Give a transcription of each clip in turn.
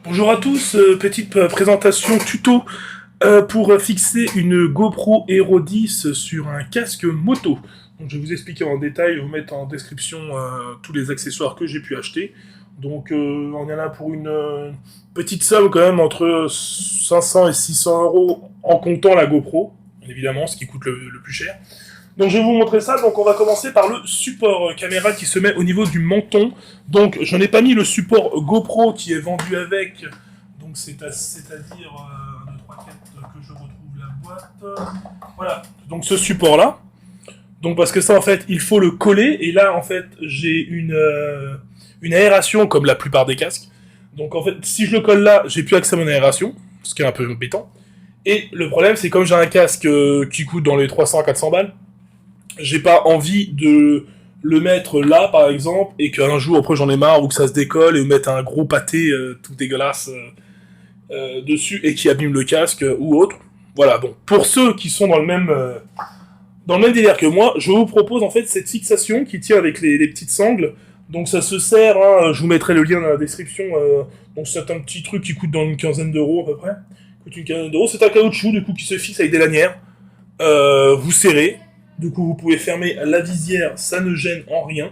Bonjour à tous, petite présentation tuto pour fixer une GoPro Hero 10 sur un casque moto. Donc, je vais vous expliquer en détail, vous mettre en description tous les accessoires que j'ai pu acheter. Donc on y en a pour une petite somme quand même entre 500 et 600 euros en comptant la GoPro, évidemment, ce qui coûte le plus cher. Donc je vais vous montrer ça, donc on va commencer par le support caméra qui se met au niveau du menton. Donc je n'ai pas mis le support GoPro qui est vendu avec, donc c'est-à-dire 1, 2, 3, 4 que je retrouve la boîte. Voilà, donc ce support là. Donc parce que ça en fait il faut le coller, et là en fait j'ai une aération comme la plupart des casques. Donc en fait si je le colle là, j'ai plus accès à mon aération, ce qui est un peu embêtant. Et le problème c'est comme j'ai un casque qui coûte dans les 300 à 400 balles, j'ai pas envie de le mettre là, par exemple, et qu'un jour, après, j'en ai marre, ou que ça se décolle, et mettre un gros pâté tout dégueulasse dessus, et qui abîme le casque, ou autre. Voilà, bon. Pour ceux qui sont dans le même délire que moi, je vous propose, en fait, cette fixation qui tient avec les petites sangles. Donc, ça se sert, hein, je vous mettrai le lien dans la description. Donc, c'est un petit truc qui coûte dans une quinzaine d'euros, à peu près. Coûte une quinzaine d'euros. C'est un caoutchouc, du coup, qui se fixe avec des lanières. Vous serrez. Du coup, vous pouvez fermer la visière, ça ne gêne en rien.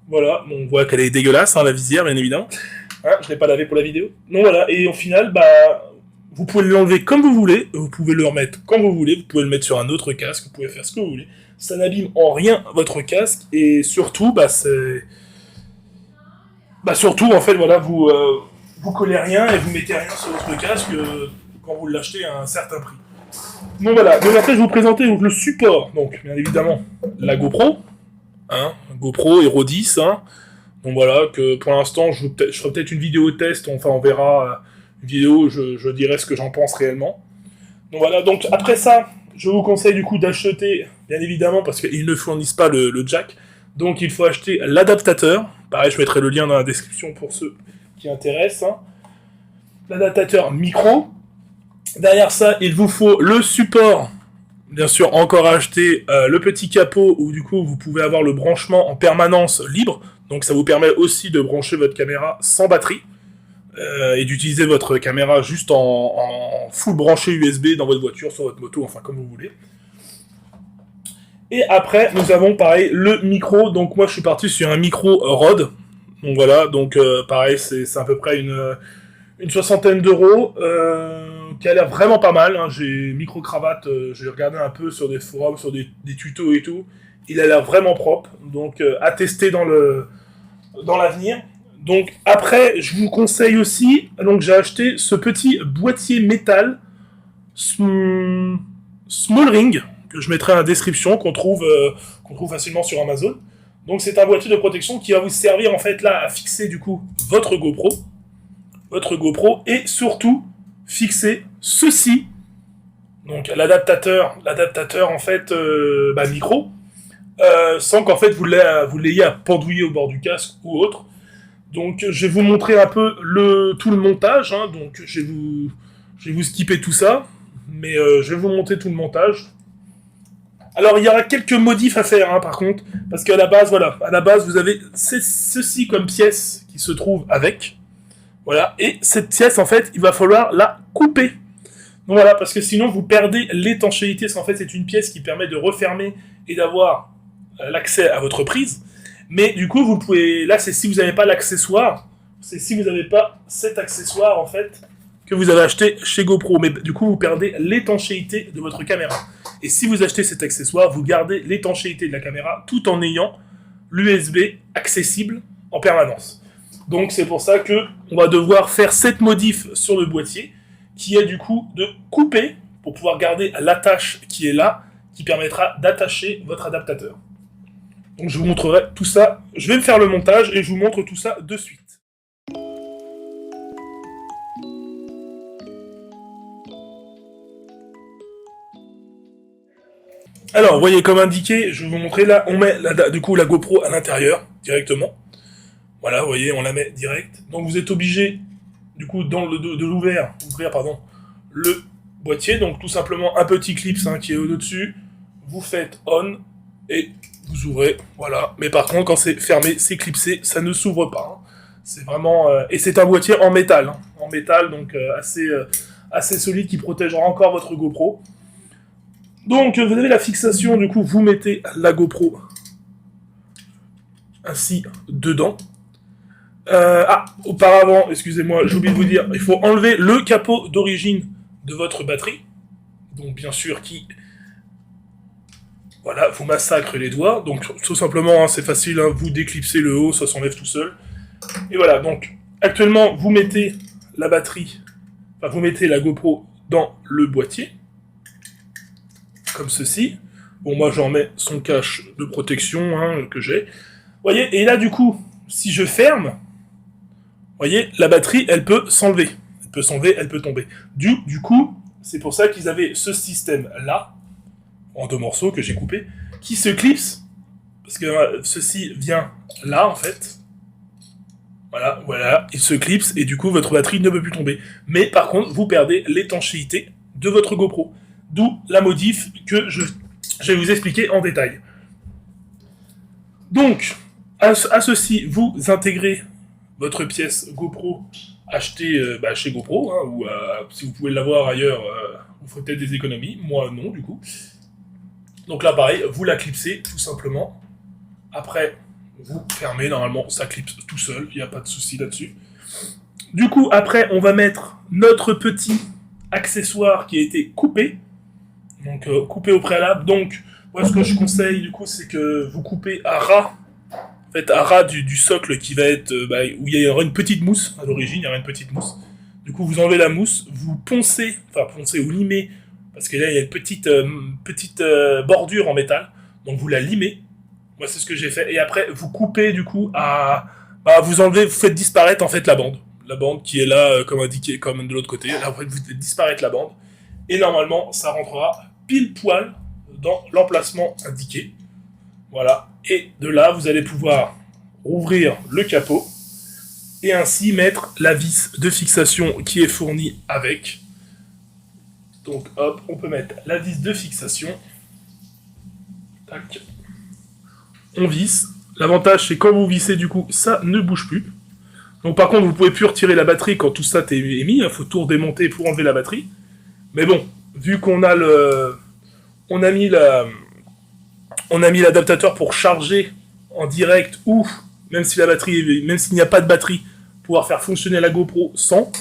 Voilà, bon, on voit qu'elle est dégueulasse, hein, la visière, bien évidemment. Hein, je ne l'ai pas lavé pour la vidéo. Donc voilà, et au final, vous pouvez l'enlever comme vous voulez, vous pouvez le remettre quand vous voulez, vous pouvez le mettre sur un autre casque, vous pouvez faire ce que vous voulez. Ça n'abîme en rien votre casque, et surtout, surtout, en fait, voilà, vous collez rien et vous mettez rien sur votre casque quand vous l'achetez à un certain prix. Donc voilà, donc après je vais vous présenter donc, le support, donc bien évidemment la GoPro, hein, GoPro Hero 10, hein. Donc voilà, que pour l'instant je ferai peut-être une vidéo test, enfin on verra une vidéo où je dirai ce que j'en pense réellement. Donc voilà, donc après ça, je vous conseille du coup d'acheter, bien évidemment, parce qu'ils ne fournissent pas le jack, donc il faut acheter l'adaptateur, pareil je mettrai le lien dans la description pour ceux qui intéressent, hein. L'adaptateur micro. Derrière ça, il vous faut le support, bien sûr, encore acheter le petit capot où du coup vous pouvez avoir le branchement en permanence libre. Donc ça vous permet aussi de brancher votre caméra sans batterie et d'utiliser votre caméra juste en full branché USB dans votre voiture, sur votre moto, enfin comme vous voulez. Et après, nous avons pareil le micro. Donc moi je suis parti sur un micro Rode. Donc voilà, donc pareil, c'est à peu près une soixantaine d'euros, qui a l'air vraiment pas mal, hein. J'ai micro-cravate, j'ai regardé un peu sur des forums, sur des tutos et tout. Il a l'air vraiment propre, donc à tester dans l'avenir. Donc après, je vous conseille aussi, donc j'ai acheté ce petit boîtier métal Small Ring, que je mettrai dans la description, qu'on trouve facilement sur Amazon. Donc c'est un boîtier de protection qui va vous servir en fait là à fixer du coup votre GoPro, et surtout fixer ceci, donc l'adaptateur en fait micro, sans qu'en fait vous l'ayez à pendouiller au bord du casque ou autre. Donc je vais vous montrer un peu tout le montage, hein. Donc je vais vous skipper tout ça, mais je vais vous montrer tout le montage. Alors il y aura quelques modifs à faire, hein, par contre, parce qu'à la base, voilà, vous avez ceci comme pièce qui se trouve avec. Voilà, et cette pièce, en fait, il va falloir la couper. Donc voilà, parce que sinon, vous perdez l'étanchéité. En fait, c'est une pièce qui permet de refermer et d'avoir l'accès à votre prise. Mais du coup, vous pouvez... Là, c'est si vous n'avez pas l'accessoire. C'est si vous n'avez pas cet accessoire, en fait, que vous avez acheté chez GoPro. Mais du coup, vous perdez l'étanchéité de votre caméra. Et si vous achetez cet accessoire, vous gardez l'étanchéité de la caméra tout en ayant l'USB accessible en permanence. Donc c'est pour ça que on va devoir faire cette modif sur le boîtier, qui est du coup de couper pour pouvoir garder l'attache qui est là, qui permettra d'attacher votre adaptateur. Donc je vous montrerai tout ça, je vais me faire le montage et je vous montre tout ça de suite. Alors, vous voyez comme indiqué, je vais vous montrer là, on met du coup la GoPro à l'intérieur directement. Voilà, vous voyez, on la met direct. Donc vous êtes obligé, du coup, ouvrir le boîtier. Donc tout simplement un petit clip, hein, qui est au-dessus. Vous faites on et vous ouvrez, voilà. Mais par contre, quand c'est fermé, c'est clipsé, ça ne s'ouvre pas, hein. C'est vraiment... et c'est un boîtier en métal, hein. en métal, donc assez solide, qui protégera encore votre GoPro. Donc vous avez la fixation, du coup vous mettez la GoPro ainsi dedans. Auparavant, excusez-moi, j'ai oublié de vous dire, il faut enlever le capot d'origine de votre batterie. Donc bien sûr qui... Voilà, vous massacre les doigts. Donc tout simplement, hein, c'est facile, hein, vous déclipsez le haut, ça s'enlève tout seul. Et voilà, donc actuellement, vous mettez la batterie, enfin vous mettez la GoPro dans le boîtier. Comme ceci. Bon, moi j'en mets son cache de protection hein, que j'ai. Vous voyez, et là du coup, si je ferme, vous voyez, la batterie, elle peut s'enlever. Elle peut s'enlever, elle peut tomber. Du coup, c'est pour ça qu'ils avaient ce système-là, en 2 morceaux que j'ai coupés, qui se clipse, parce que ceci vient là, en fait. Voilà, il se clipse, et du coup, votre batterie ne peut plus tomber. Mais par contre, vous perdez l'étanchéité de votre GoPro. D'où la modif que je vais vous expliquer en détail. Donc, à ceci, vous intégrez votre pièce GoPro achetée chez GoPro, hein, ou si vous pouvez l'avoir ailleurs, vous ferez peut-être des économies. Moi, non, du coup. Donc là, pareil, vous la clipsez, tout simplement. Après, vous fermez, normalement, ça clipse tout seul, il n'y a pas de souci là-dessus. Du coup, après, on va mettre notre petit accessoire qui a été coupé. Donc, coupé au préalable. Donc, moi, ce que je conseille, du coup, c'est que vous coupez à ras. En fait, à ras du socle qui va être... où il y aura une petite mousse. À l'origine, il y aura une petite mousse. Du coup, vous enlevez la mousse, vous poncez ou limez, parce que là, il y a une petite bordure en métal. Donc, vous la limez. Moi, c'est ce que j'ai fait. Et après, vous coupez, du coup, vous enlevez, vous faites disparaître, en fait, la bande. La bande qui est là, comme indiqué, comme de l'autre côté. Là, vous faites disparaître la bande. Et normalement, ça rentrera pile poil dans l'emplacement indiqué. Voilà. Et de là, vous allez pouvoir ouvrir le capot et ainsi mettre la vis de fixation qui est fournie avec. Donc, hop, on peut mettre la vis de fixation. Tac. On visse. L'avantage, c'est quand vous vissez, du coup, ça ne bouge plus. Donc, par contre, vous pouvez plus retirer la batterie quand tout ça est mis. Il faut tout redémonter pour enlever la batterie. Mais bon, vu qu'on a on a mis l'adaptateur pour charger en direct ou même s'il n'y a pas de batterie, pouvoir faire fonctionner la GoPro sans.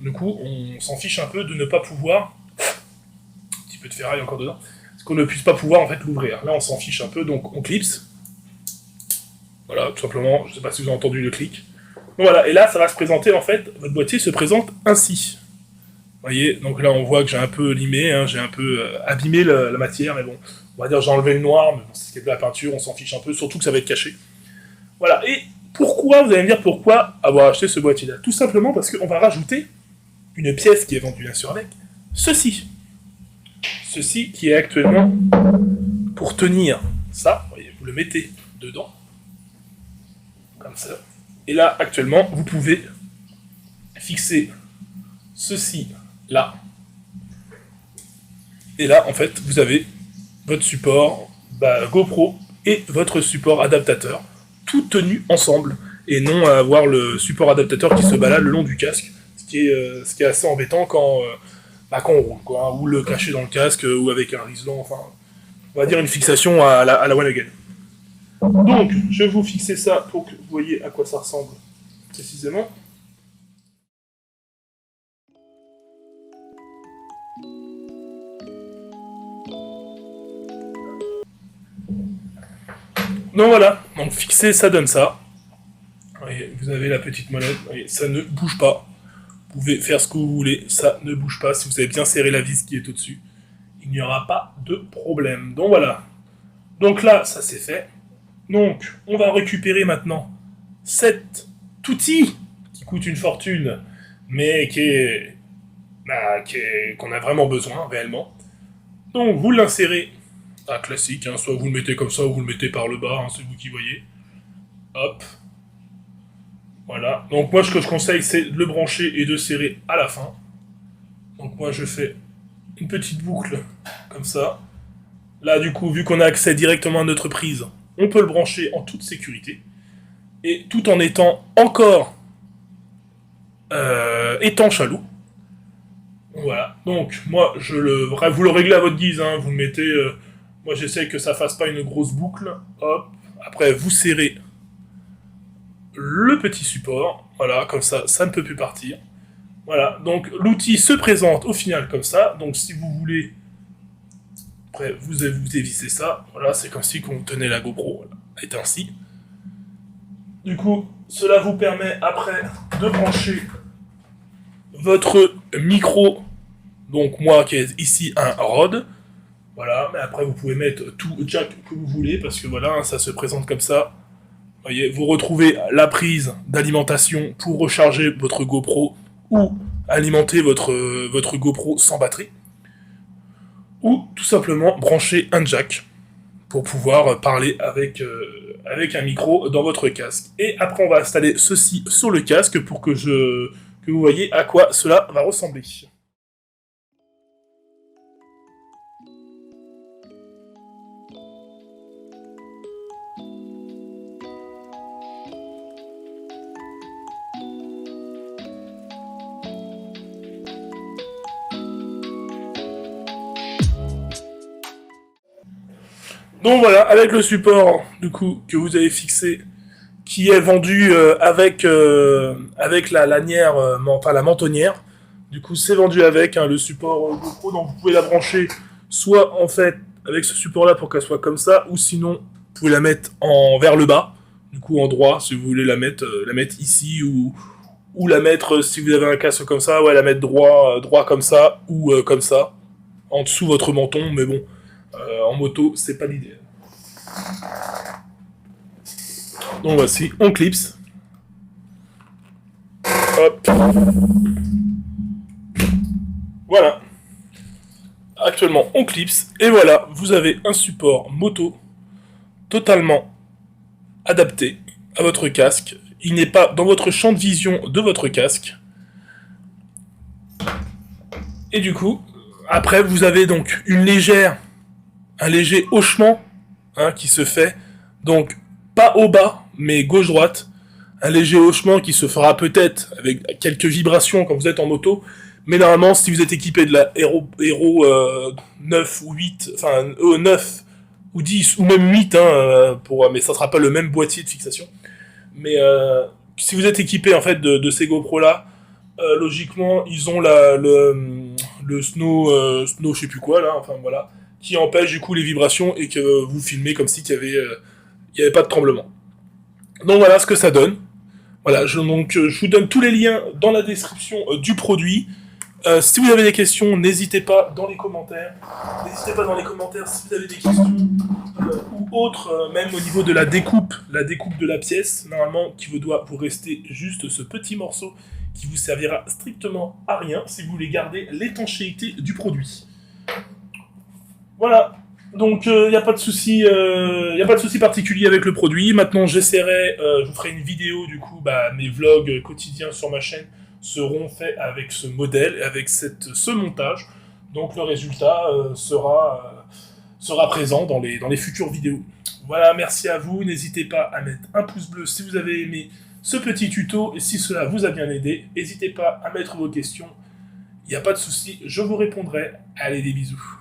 Du coup, on s'en fiche un peu de ne pas pouvoir. Un petit peu de ferraille encore dedans. Parce qu'on ne puisse pas pouvoir en fait l'ouvrir. Là, on s'en fiche un peu, donc on clipse. Voilà, tout simplement. Je ne sais pas si vous avez entendu le clic. Donc voilà, et là, ça va se présenter en fait. Votre boîtier se présente ainsi. Vous voyez, donc là on voit que j'ai un peu limé, hein, j'ai un peu abîmé la matière, mais bon, on va dire j'ai enlevé le noir, mais bon, c'était de la peinture, on s'en fiche un peu, surtout que ça va être caché. Voilà, et pourquoi, vous allez me dire pourquoi avoir acheté ce boîtier-là? Tout simplement parce qu'on va rajouter une pièce qui est vendue bien sûr avec, ceci. Ceci qui est actuellement pour tenir ça, vous voyez, vous le mettez dedans, comme ça. Et là, actuellement, vous pouvez fixer ceci là. Et là, en fait, vous avez votre support GoPro et votre support adaptateur, tout tenu ensemble, et non à avoir le support adaptateur qui se balade le long du casque, ce qui est assez embêtant quand on roule, quoi, hein, ou le cacher dans le casque, ou avec un riselant, enfin, on va dire une fixation à la one again. Donc, je vais vous fixer ça pour que vous voyez à quoi ça ressemble précisément. Donc voilà, donc fixé, ça donne ça. Voyez, vous avez la petite molette, voyez, ça ne bouge pas. Vous pouvez faire ce que vous voulez, ça ne bouge pas. Si vous avez bien serré la vis qui est au-dessus, il n'y aura pas de problème. Donc voilà. Donc là, ça c'est fait. Donc, on va récupérer maintenant cet outil qui coûte une fortune, mais qu'on a vraiment besoin, réellement. Donc, vous l'insérez classique, hein, soit vous le mettez comme ça, ou vous le mettez par le bas, hein, c'est vous qui voyez. Hop. Voilà. Donc moi, ce que je conseille, c'est de le brancher et de serrer à la fin. Donc moi, je fais une petite boucle, comme ça. Là, du coup, vu qu'on a accès directement à notre prise, on peut le brancher en toute sécurité. Et tout en étant encore étanche à l'eau. Voilà, donc moi vous le réglez à votre guise, hein. Vous le mettez, moi j'essaie que ça fasse pas une grosse boucle, hop, après vous serrez le petit support, voilà, comme ça ne peut plus partir. Voilà, donc l'outil se présente au final comme ça, donc si vous voulez, après vous évissez ça, voilà, c'est comme si on tenait la GoPro, voilà, est ainsi. Du coup, cela vous permet après de brancher votre micro, donc moi qui est ici un Rode, voilà, mais après vous pouvez mettre tout jack que vous voulez, parce que voilà, ça se présente comme ça. Voyez, vous retrouvez la prise d'alimentation pour recharger votre GoPro ou alimenter votre GoPro sans batterie, ou tout simplement brancher un jack pour pouvoir parler avec un micro dans votre casque. Et après on va installer ceci sur le casque pour que vous voyez à quoi cela va ressembler. Donc voilà, avec le support du coup que vous avez fixé, qui est vendu avec la lanière, enfin la mentonnière. Du coup, c'est vendu avec le support GoPro, donc vous pouvez la brancher soit en fait avec ce support-là pour qu'elle soit comme ça, ou sinon vous pouvez la mettre vers le bas, du coup en droit si vous voulez la mettre ici ou la mettre si vous avez un casque comme ça, ouais la mettre droit comme ça ou comme ça en dessous votre menton, mais bon. En moto, c'est pas l'idéal. Donc voici, on clipse. Hop. Voilà. Actuellement, on clipse. Et voilà, vous avez un support moto totalement adapté à votre casque. Il n'est pas dans votre champ de vision de votre casque. Et du coup, après, vous avez donc un léger hochement qui se fait, donc pas au bas, mais gauche-droite, un léger hochement qui se fera peut-être avec quelques vibrations quand vous êtes en moto, mais normalement si vous êtes équipé de la Hero 9 ou 8, enfin 9 ou 10 ou même 8, mais ça sera pas le même boîtier de fixation, mais si vous êtes équipé en fait de ces GoPro là, logiquement ils ont le snow je sais plus quoi là, enfin voilà, qui empêche du coup les vibrations et que vous filmez comme si il y avait pas de tremblement. Donc voilà ce que ça donne. Voilà, je vous donne tous les liens dans la description du produit. Si vous avez des questions, n'hésitez pas dans les commentaires. N'hésitez pas dans les commentaires si vous avez des questions ou autres, même au niveau de la découpe de la pièce. Normalement, qui vous doit vous rester juste ce petit morceau qui vous servira strictement à rien si vous voulez garder l'étanchéité du produit. Voilà. Donc il n'y a pas de souci, particulier avec le produit. Maintenant j'essaierai, je vous ferai une vidéo du coup, mes vlogs quotidiens sur ma chaîne seront faits avec ce modèle, avec ce montage. Donc le résultat sera présent dans les futures vidéos. Voilà, merci à vous. N'hésitez pas à mettre un pouce bleu si vous avez aimé ce petit tuto et si cela vous a bien aidé. N'hésitez pas à mettre vos questions. Il n'y a pas de souci, je vous répondrai. Allez, des bisous.